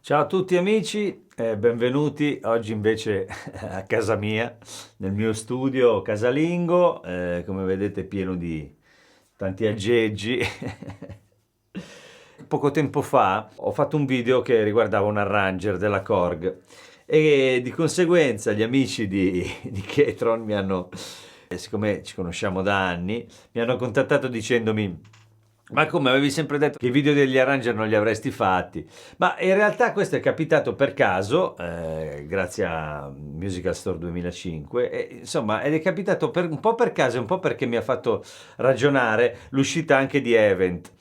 Ciao a tutti amici, benvenuti oggi invece a casa mia, nel mio studio casalingo, come vedete pieno di tanti aggeggi. Poco tempo fa ho fatto un video che riguardava un arranger della Korg e di conseguenza gli amici di Ketron mi hanno, siccome ci conosciamo da anni, mi hanno contattato dicendomi: ma come avevi sempre detto che i video degli arranger non li avresti fatti? Ma in realtà questo è capitato per caso, grazie a Musical Store 2005, e, insomma, ed è capitato un po' per caso e un po' perché mi ha fatto ragionare l'uscita anche di Event.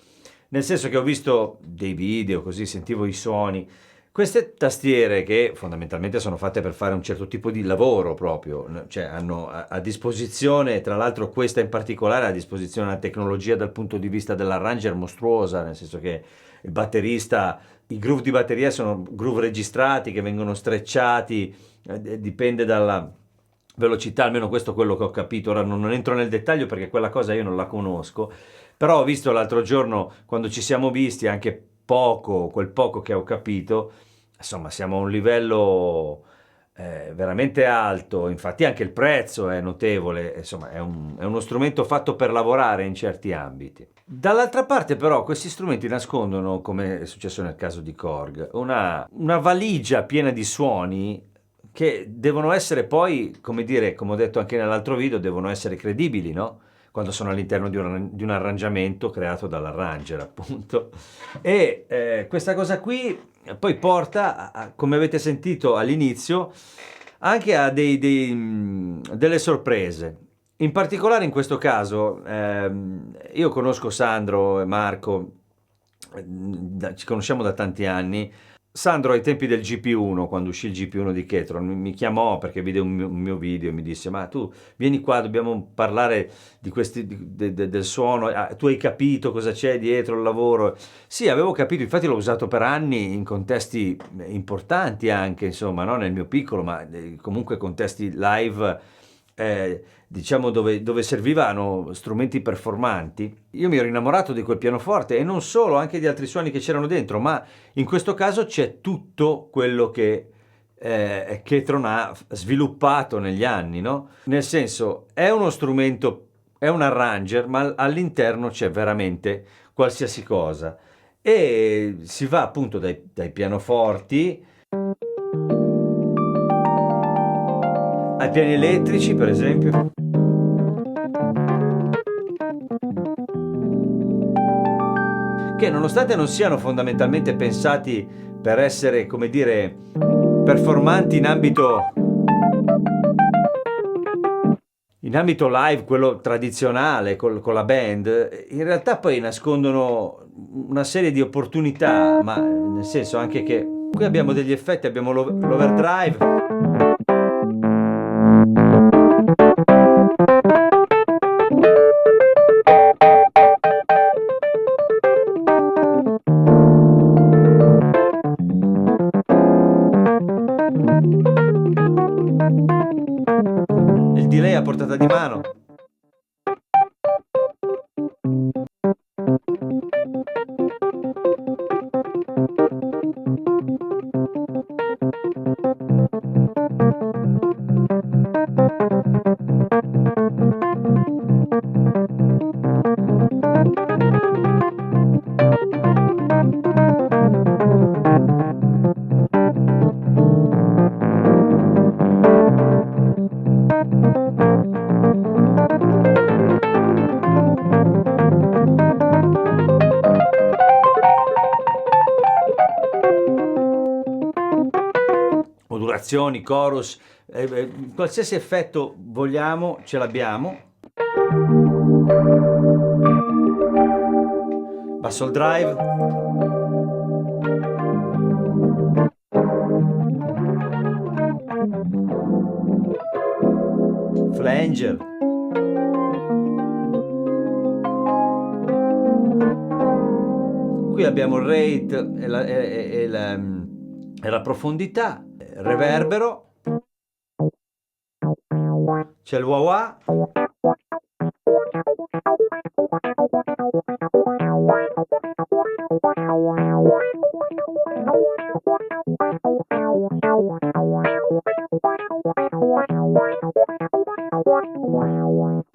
Nel senso che ho visto dei video, così sentivo i suoni. Queste tastiere che fondamentalmente sono fatte per fare un certo tipo di lavoro proprio, cioè hanno a disposizione, tra l'altro questa in particolare ha a disposizione una tecnologia dal punto di vista dell'arranger mostruosa, nel senso che il batterista, i groove di batteria sono groove registrati che vengono strecciati, dipende dalla velocità, almeno questo è quello che ho capito. Ora non entro nel dettaglio perché quella cosa io non la conosco, però ho visto l'altro giorno quando ci siamo visti anche poco, quel poco che ho capito, insomma siamo a un livello veramente alto, infatti anche il prezzo è notevole, insomma è uno strumento fatto per lavorare in certi ambiti. Dall'altra parte però questi strumenti nascondono, come è successo nel caso di Korg, una valigia piena di suoni che devono essere poi, come dire, come ho detto anche nell'altro video, devono essere credibili, no? Quando sono all'interno di un arrangiamento creato dall'arranger, appunto. E questa cosa qui poi porta, come avete sentito all'inizio, anche a delle sorprese. In particolare in questo caso, io conosco Sandro e Marco, ci conosciamo da tanti anni. Sandro ai tempi del GP1, quando uscì il GP1 di Ketron, mi chiamò perché vide un mio video e mi disse: ma tu vieni qua, dobbiamo parlare di del suono. Ah, tu hai capito cosa c'è dietro il lavoro? Sì, avevo capito, infatti l'ho usato per anni in contesti importanti anche, insomma, no? Nel mio piccolo, ma comunque contesti live, diciamo dove servivano strumenti performanti. Io mi ero innamorato di quel pianoforte e non solo, anche di altri suoni che c'erano dentro, ma in questo caso c'è tutto quello che Ketron ha sviluppato negli anni, no? Nel senso, è uno strumento, è un arranger, ma all'interno c'è veramente qualsiasi cosa. E si va appunto dai pianoforti ai piani elettrici, per esempio, che nonostante non siano fondamentalmente pensati per essere, come dire, performanti in ambito live, quello tradizionale con la band, in realtà poi nascondono una serie di opportunità, ma nel senso anche che qui abbiamo degli effetti, abbiamo l'overdrive, il delay a portata di mano. Modulazioni, chorus, qualsiasi effetto vogliamo ce l'abbiamo. Basso il drive, flanger. Qui abbiamo il rate e la profondità, reverbero, c'è il wah wah.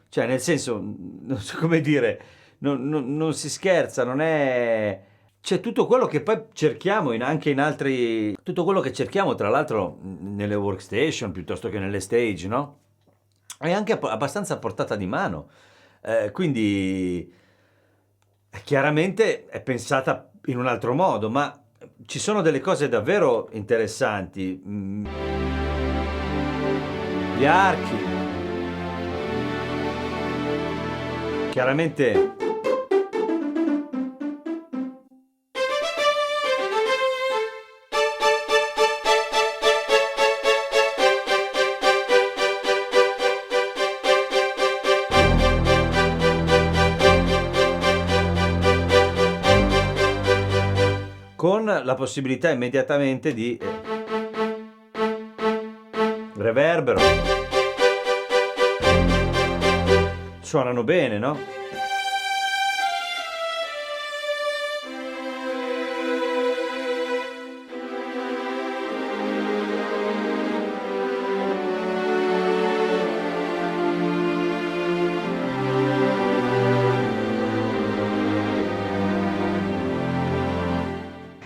Cioè, nel senso, non so come dire, non si scherza, non è... C'è tutto quello che poi cerchiamo anche in altri... Tutto quello che cerchiamo, tra l'altro, nelle workstation piuttosto che nelle stage, no? È anche abbastanza a portata di mano. Quindi, chiaramente è pensata in un altro modo, ma ci sono delle cose davvero interessanti. Gli archi, chiaramente con la possibilità immediatamente di reverbero. Suonano bene, no?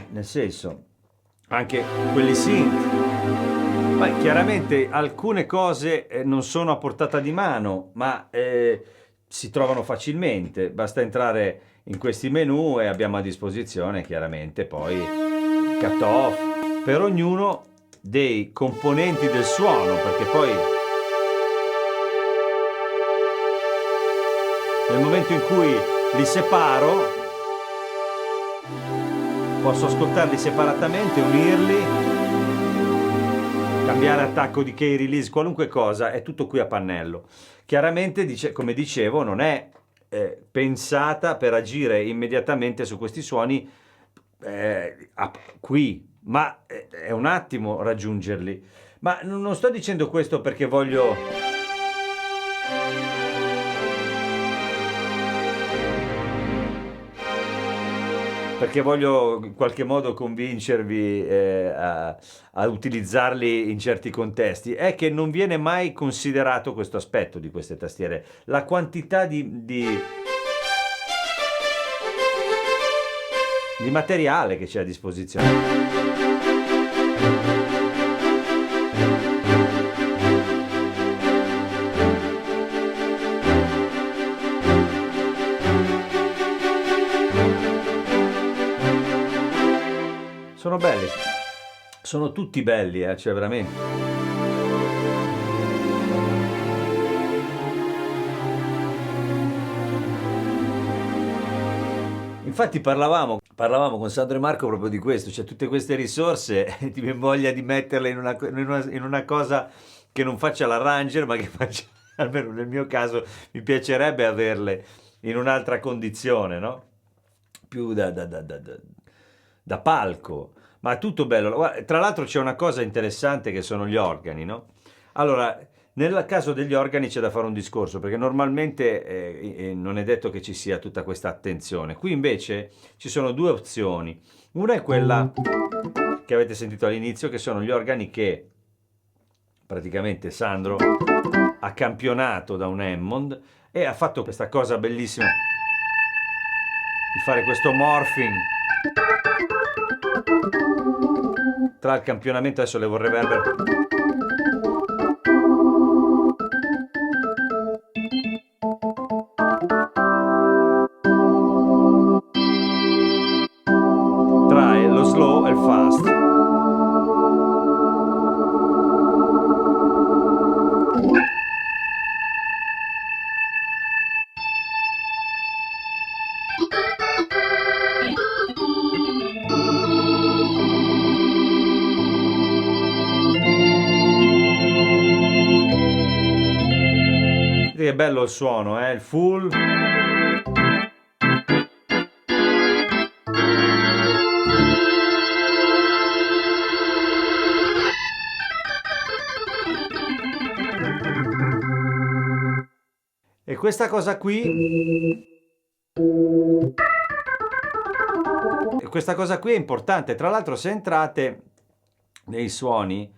Nel senso, anche quelli synth. Poi chiaramente alcune cose non sono a portata di mano, ma si trovano facilmente. Basta entrare in questi menu e abbiamo a disposizione chiaramente poi il cut-off per ognuno dei componenti del suono, perché poi nel momento in cui li separo posso ascoltarli separatamente, unirli, cambiare attacco di key release, qualunque cosa, è tutto qui a pannello. Chiaramente, come dicevo, non è pensata per agire immediatamente su questi suoni qui, ma è un attimo raggiungerli. Ma non sto dicendo questo perché voglio... perché voglio in qualche modo convincervi a utilizzarli in certi contesti, è che non viene mai considerato questo aspetto di queste tastiere, la quantità di materiale che c'è a disposizione. Sono belli, sono tutti belli, cioè veramente. Infatti parlavamo con Sandro e Marco proprio di questo, cioè tutte queste risorse ti viene voglia di metterle in una cosa che non faccia l'arranger, ma che faccia, almeno nel mio caso, mi piacerebbe averle in un'altra condizione, no? Più da palco. Ma è tutto bello. Tra l'altro c'è una cosa interessante che sono gli organi, no? Allora, nel caso degli organi c'è da fare un discorso, perché normalmente non è detto che ci sia tutta questa attenzione. Qui invece ci sono due opzioni. Una è quella che avete sentito all'inizio, che sono gli organi che praticamente Sandro ha campionato da un Hammond e ha fatto questa cosa bellissima di fare questo morphing tra il campionamento, adesso levo il reverber, tra lo slow e il fast. Che bello il suono, il full. E questa cosa qui è importante. Tra l'altro, se entrate nei suoni,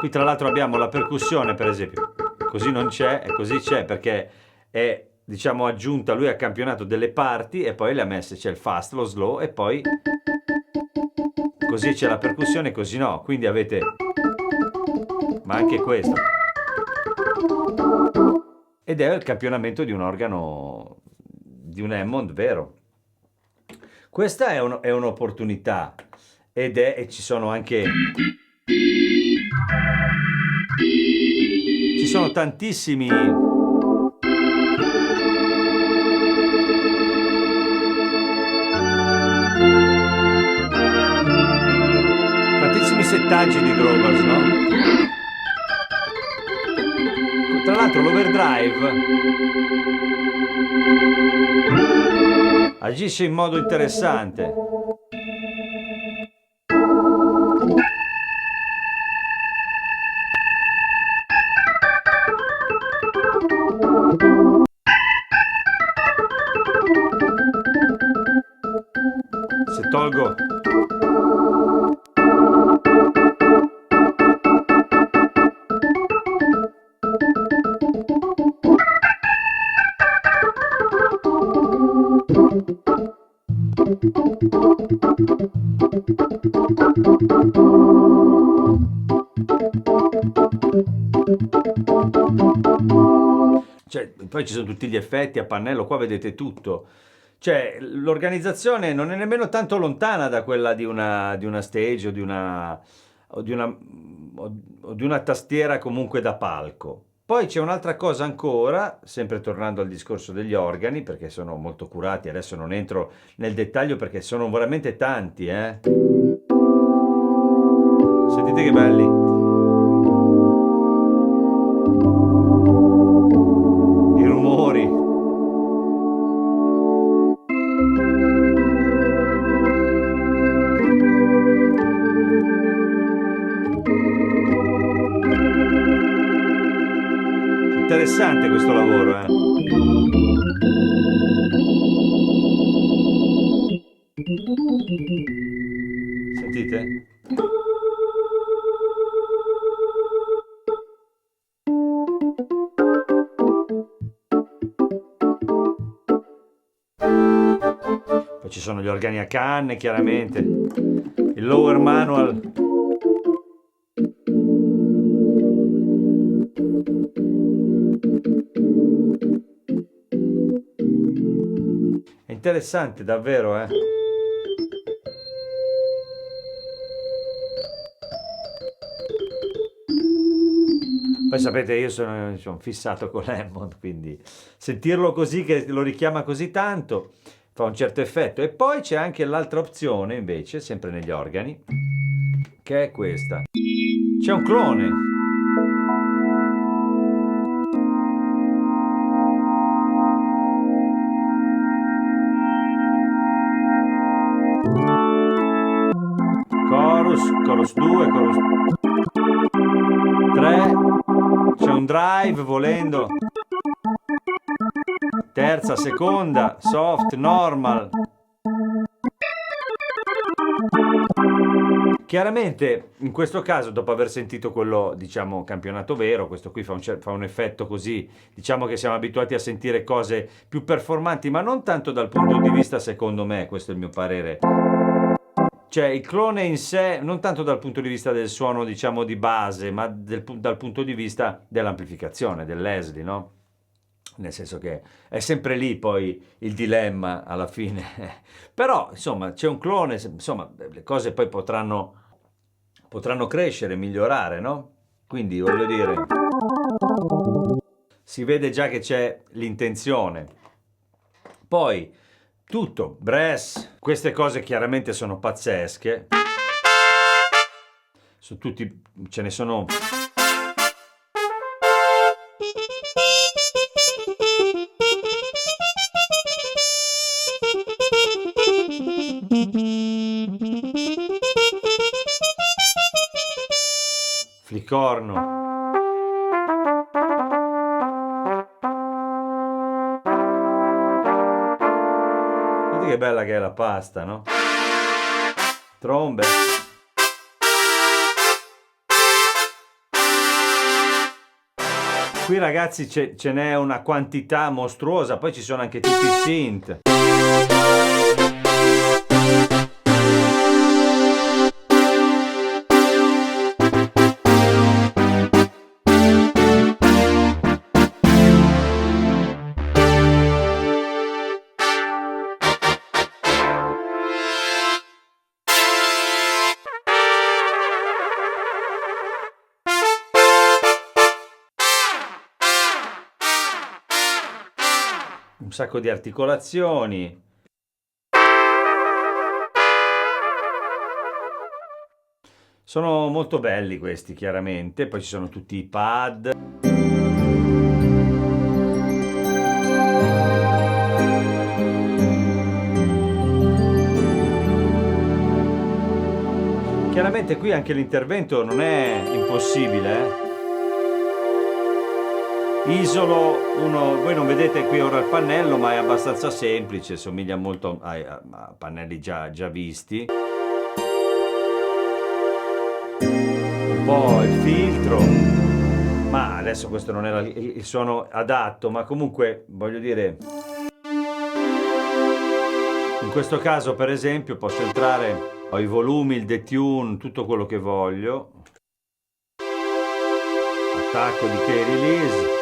Qui tra l'altro abbiamo la percussione, per esempio, così non c'è e così c'è, perché è, diciamo, aggiunta, lui ha campionato delle parti e poi le ha messe, c'è il fast, lo slow e poi così c'è la percussione, così no, quindi avete, ma anche questo, ed è il campionamento di un organo, di un Hammond vero. Questa è un'opportunità e ci sono anche, ci sono tantissimi settaggi di Drawbars, no? Tra l'altro l'overdrive agisce in modo interessante. Se tolgo cioè, poi ci sono tutti gli effetti a pannello, qua vedete tutto. Cioè, l'organizzazione non è nemmeno tanto lontana da quella di una stage o di una tastiera comunque da palco. Poi c'è un'altra cosa ancora, sempre tornando al discorso degli organi, perché sono molto curati, adesso non entro nel dettaglio perché sono veramente tanti, eh. Sentite che belli. I rumori. Interessante questo lavoro, eh. Sentite? Poi ci sono gli organi a canne, chiaramente. Il lower manual. È interessante davvero, eh. Poi sapete, io sono fissato con l'Hammond, quindi sentirlo così, che lo richiama così tanto, fa un certo effetto. E poi c'è anche l'altra opzione, invece, sempre negli organi, che è questa. C'è un clone. Chorus 2, chorus 3, c'è un drive volendo, terza, seconda, soft, normal. Chiaramente in questo caso, dopo aver sentito quello, diciamo, campionato vero, questo qui fa un effetto così, diciamo che siamo abituati a sentire cose più performanti, ma non tanto dal punto di vista, secondo me, questo è il mio parere. Cioè il clone in sé, non tanto dal punto di vista del suono, diciamo, di base, ma dal punto di vista dell'amplificazione, del Leslie, no? Nel senso che è sempre lì poi il dilemma alla fine. Però, insomma, c'è un clone, insomma, le cose poi potranno crescere, migliorare, no? Quindi, voglio dire, si vede già che c'è l'intenzione. Poi, tutto, brass, queste cose chiaramente sono pazzesche. Su tutti, ce ne sono. Flicorno. Che bella che è la pasta, no? Trombe. qui ragazzi ce n'è una quantità mostruosa, poi ci sono anche tutti i synth. Un sacco di articolazioni. Sono molto belli questi, chiaramente. Poi ci sono tutti i pad. Chiaramente qui anche l'intervento non è impossibile, Isolo uno, voi non vedete qui ora il pannello, ma è abbastanza semplice, somiglia molto a pannelli già visti. Un po' il filtro, ma adesso questo non era il suono adatto, ma comunque voglio dire, in questo caso per esempio posso entrare, ho i volumi, il detune, tutto quello che voglio, attacco di key release.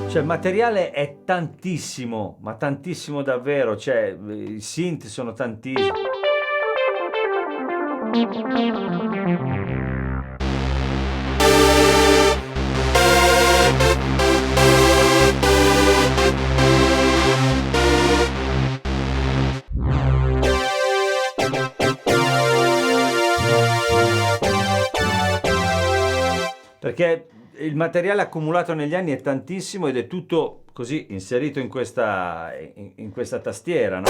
Cioè il materiale è tantissimo, ma tantissimo davvero, cioè i synth sono tantissimi. Perché il materiale accumulato negli anni è tantissimo ed è tutto così inserito in questa tastiera, no?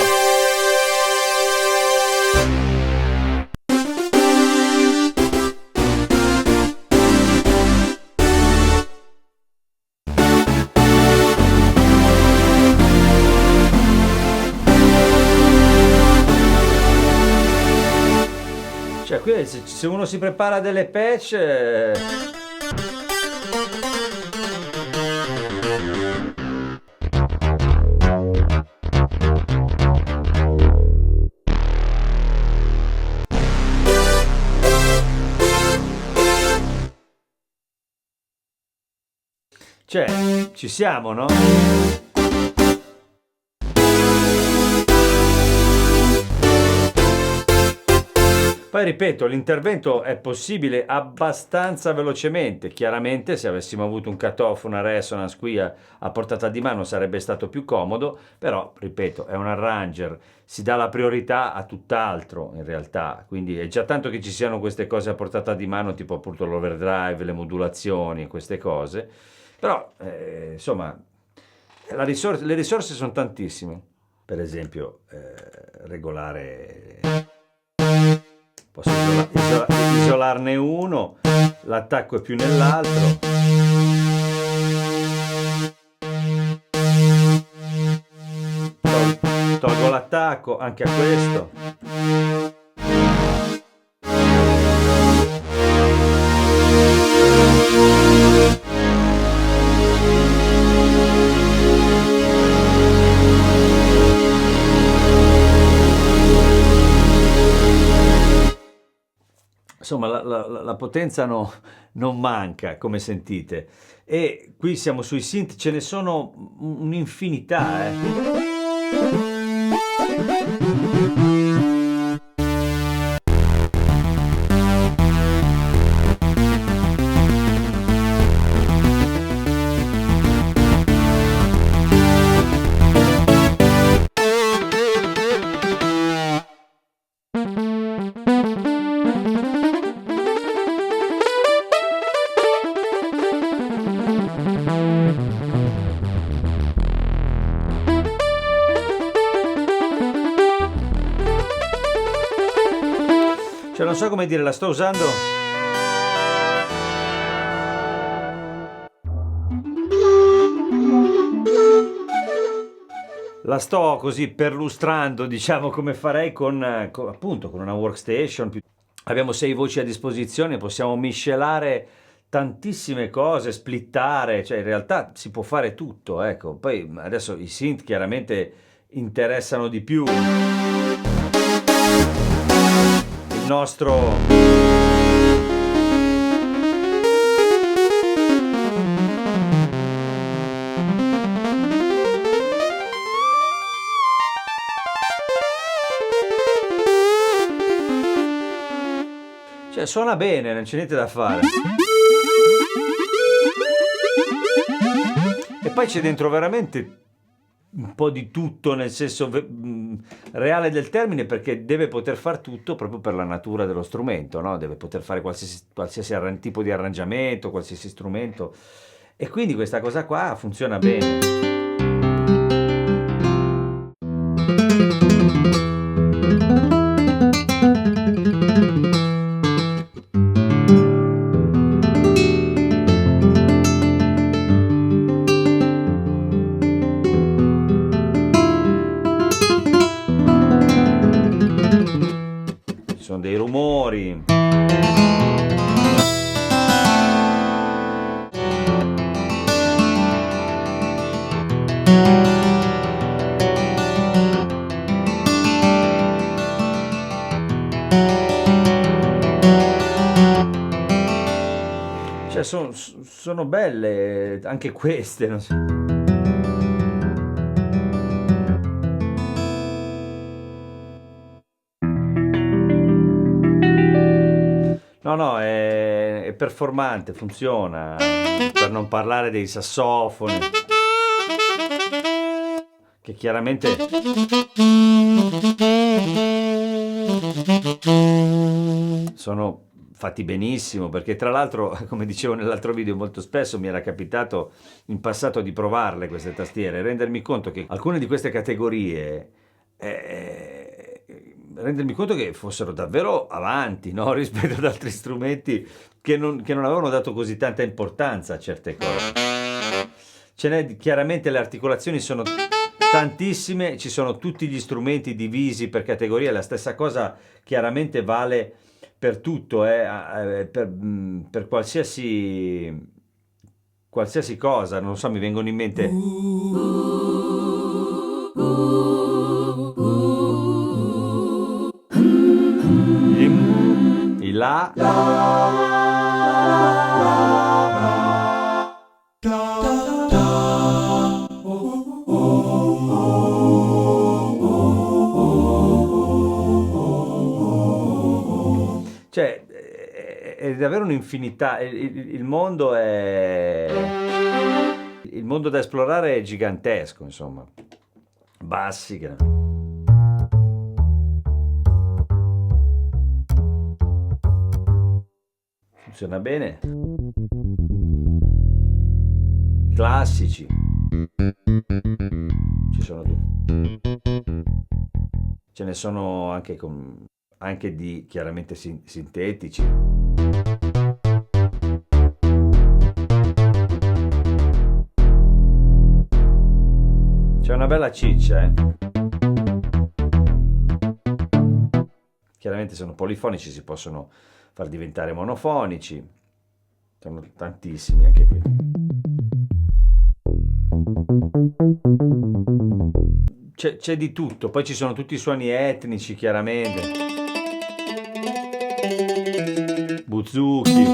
Cioè qui se uno si prepara delle patch... Cioè, ci siamo, no? Poi ripeto, l'intervento è possibile abbastanza velocemente. Chiaramente se avessimo avuto un cutoff, una resonance qui a portata di mano sarebbe stato più comodo, però ripeto, è un arranger, si dà la priorità a tutt'altro in realtà, quindi è già tanto che ci siano queste cose a portata di mano, tipo appunto l'overdrive, le modulazioni, queste cose, però insomma le risorse sono tantissime. Per esempio regolare... Posso isolarne uno, l'attacco è più nell'altro. Tolgo l'attacco anche a questo. Insomma, la potenza non manca, come sentite. E qui siamo sui synth, ce ne sono un'infinità, Cioè non so come dire, la sto usando la sto così perlustrando, diciamo, come farei appunto con una workstation. Abbiamo 6 voci a disposizione, possiamo miscelare tantissime cose, splittare, cioè in realtà si può fare tutto, ecco. Poi adesso i synth chiaramente interessano di più. Il nostro... Cioè, suona bene, non c'è niente da fare. E poi c'è dentro veramente un po' di tutto, nel senso reale del termine, perché deve poter far tutto proprio per la natura dello strumento, no? Deve poter fare qualsiasi tipo di arrangiamento, qualsiasi strumento. E quindi questa cosa qua funziona bene. Sono dei rumori. Cioè sono belle anche queste, non so. No, è performante, funziona, per non parlare dei sassofoni, che chiaramente sono fatti benissimo, perché tra l'altro, come dicevo nell'altro video, molto spesso mi era capitato in passato di provarle queste tastiere e rendermi conto che alcune di queste categorie... rendermi conto che fossero davvero avanti, no? Rispetto ad altri strumenti che non avevano dato così tanta importanza a certe cose. Chiaramente le articolazioni sono tantissime, ci sono tutti gli strumenti divisi per categorie, la stessa cosa chiaramente vale per tutto, per qualsiasi cosa, non so, mi vengono in mente... Il La. Cioè, è davvero un'infinità. Il mondo il mondo da esplorare è gigantesco, insomma. Bassi che... Funziona bene. Classici. Ci sono tutti. Ce ne sono anche di chiaramente sintetici. C'è una bella ciccia, eh. Chiaramente sono polifonici, si possono far diventare monofonici, sono tantissimi anche qui. C'è di tutto, poi ci sono tutti i suoni etnici chiaramente, buzuki,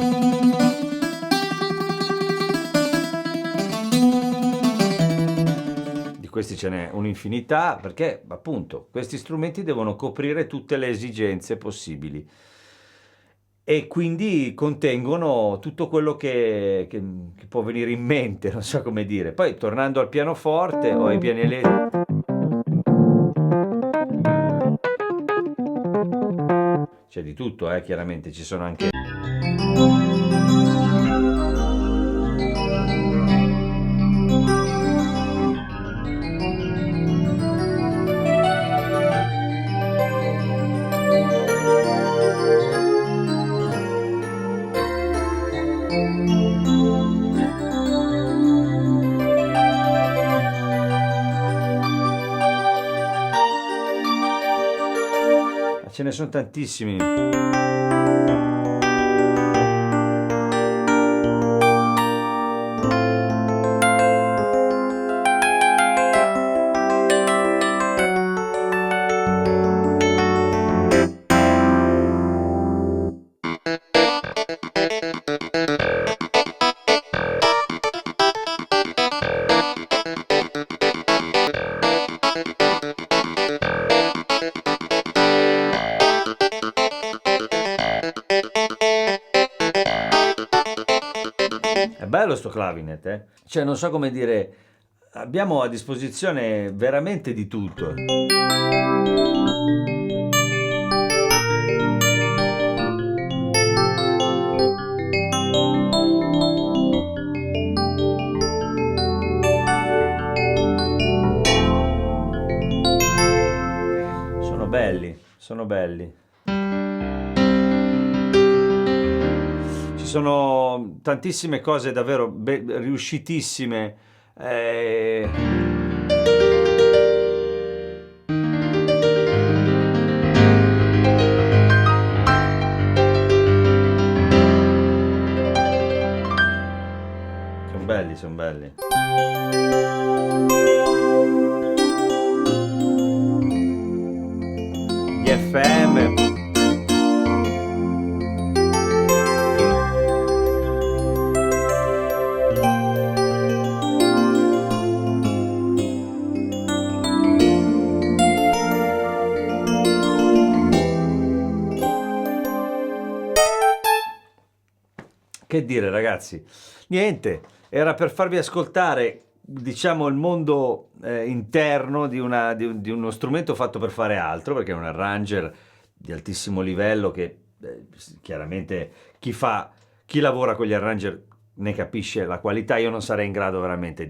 di questi ce n'è un'infinità, perché appunto questi strumenti devono coprire tutte le esigenze possibili e quindi contengono tutto quello che può venire in mente, non so come dire. Poi tornando al pianoforte o ai piani elettrici, c'è di tutto, chiaramente ci sono anche... ne sono tantissimi. È bello sto clavinet, eh? Cioè, non so come dire, abbiamo a disposizione veramente di tutto. Sono belli, sono belli. Ci sono tantissime cose davvero riuscitissime. eh, Sono belli, sono belli. Gli FM. Che dire, ragazzi? Niente, era per farvi ascoltare, diciamo, il mondo interno di uno strumento fatto per fare altro, perché è un arranger di altissimo livello che chiaramente chi lavora con gli arranger ne capisce la qualità. Io non sarei in grado veramente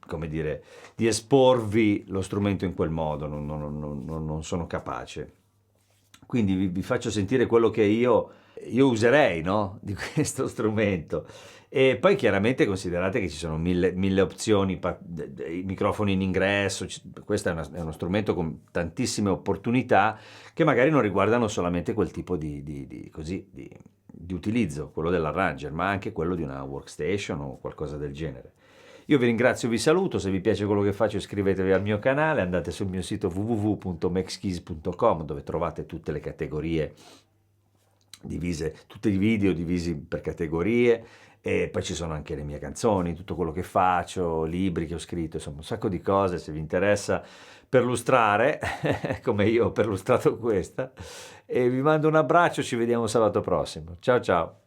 come dire, di esporvi lo strumento in quel modo, non sono capace. Quindi vi faccio sentire quello che io userei, no? Di questo strumento. E poi chiaramente considerate che ci sono mille opzioni, i microfoni in ingresso, questo è uno strumento con tantissime opportunità che magari non riguardano solamente quel tipo di utilizzo, quello dell'arranger, ma anche quello di una workstation o qualcosa del genere. Io vi ringrazio, vi saluto, se vi piace quello che faccio iscrivetevi al mio canale, andate sul mio sito www.maxkeys.com dove trovate tutte le categorie divise, tutti i video divisi per categorie, e poi ci sono anche le mie canzoni, tutto quello che faccio, libri che ho scritto, insomma un sacco di cose se vi interessa perlustrare, come io ho perlustrato questa, e vi mando un abbraccio, ci vediamo sabato prossimo. Ciao ciao!